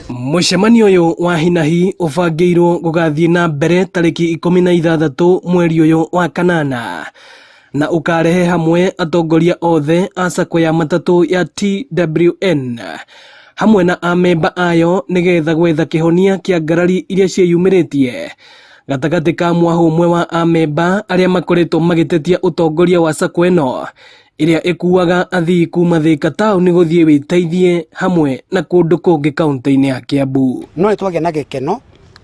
Mũcemanio ũyũ wa hinahi ũbangĩirwo gũgathiĩ na mbere tarĩki 16 mweri ũyũ wa kanana na ũkarehe hamwe atongoria othe a SACCO ya matatũ ya TWN hamwe na amemba ayo nĩgetha gwetha kĩhonia kĩa ngarari iria ciĩyumĩrĩtie gatagatĩ ka mwahũmwe wa amemba arĩa makoretwo magĩtetia ũtongoria wa SACCO ĩno iria ĩkuaga athii kuma Thika taũni gũthiĩ wĩteithie hamwe na kũndũ kũngĩ kaunti-inĩ ya Kiambu. No nĩtwagĩa na gĩkeno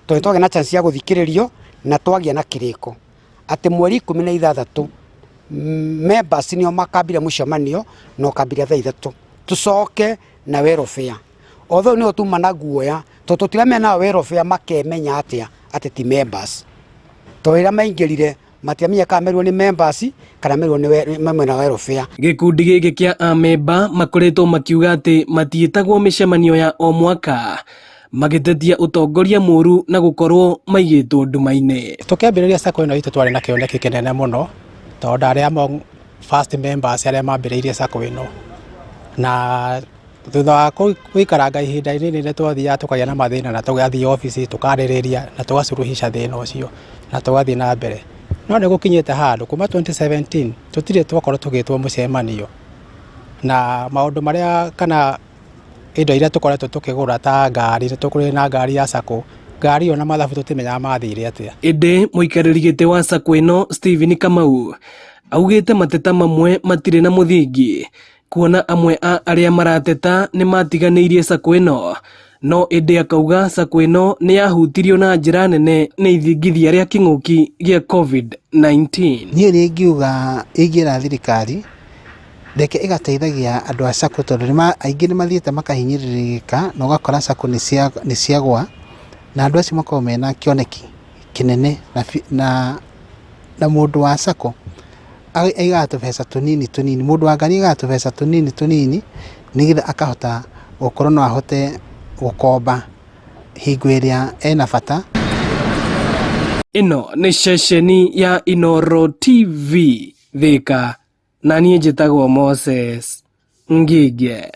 tondũ twagĩa na chance ya gũthikĩrĩrio na twagĩa na kĩrĩko atĩ mweri 16 members nĩo makambire mũcemanio na ũkambire thaa 3 tucoke na welfare. Although nĩo tuma na guoya tondũ tũtiramenya welfare makemenya atĩ ti members tondũ ĩrĩa maingĩrire matiamenya kana merwo nĩ members kana merwo nĩ memwe na welfare. Gĩkundi gĩkĩ kĩa amemba makoretwo makiuga atĩ matiĩtagwo mĩcemanio ya o mwaka magĩtetia ũtongoria mũru na gũkorwo maigĩtwo nduma-inĩ. Tũkĩambĩrĩria SACCO ĩno itũ twarĩ na kĩoneki kĩnene mũno tondũ ndarĩ among first members arĩa mambĩrĩirie SACCO ĩno, na thutha wa gũikaranga ihinda inini nĩ twathiaga tũkagĩa na mathĩna na tũgathiĩ obici tũkarĩrĩria na tũgacuruhisha thĩna ũcio na tũgathiĩ na mbere. No nĩ gũkinyĩte handũ kuma 2017 tũtirĩ twakorwo tũgĩtwo mũcemanio, na maũndũ marĩa kana indo iria tũkoretwo tũkĩgũra ta ngari, nĩ tũkũrĩ na ngari ya SACCO, ngari yo na mathabu tũtimenyaga mathire atĩa. Ĩndĩ mũikarĩri gĩtĩ wa SACCO ĩno Stephen Kamau augĩte mateta mamwe matirĩ na mũthingi kuona amwe a arĩa marateta nĩ matiganĩirie SACCO ĩno, no ĩndĩ akauga SACCO ĩno nĩ yahutirio na njĩra nene nĩ ithingithia rĩa kĩng'ũki gĩa COVID-19. Niĩ rĩngiuga ĩngĩra thirikari reke ĩgateithagia andũ a SACCO tondũ aingĩ nĩ mathiĩte makahinyĩrĩrĩka na ũgakora SACCO nĩ ciagwa na andũ acio makorwo mena kĩoneki kĩnene na mũndũ wa SACCO aigaga tũbeca tũnini, mũndũ wa ngari aigaga tũbeca tũnini nĩgetha akahota gũkorwo no ahote gũkomba hingo ĩrĩa ena bata. Ĩno nĩ ceceni ya Inooro TV Thika na niĩ njĩtagwo Moses Ngige.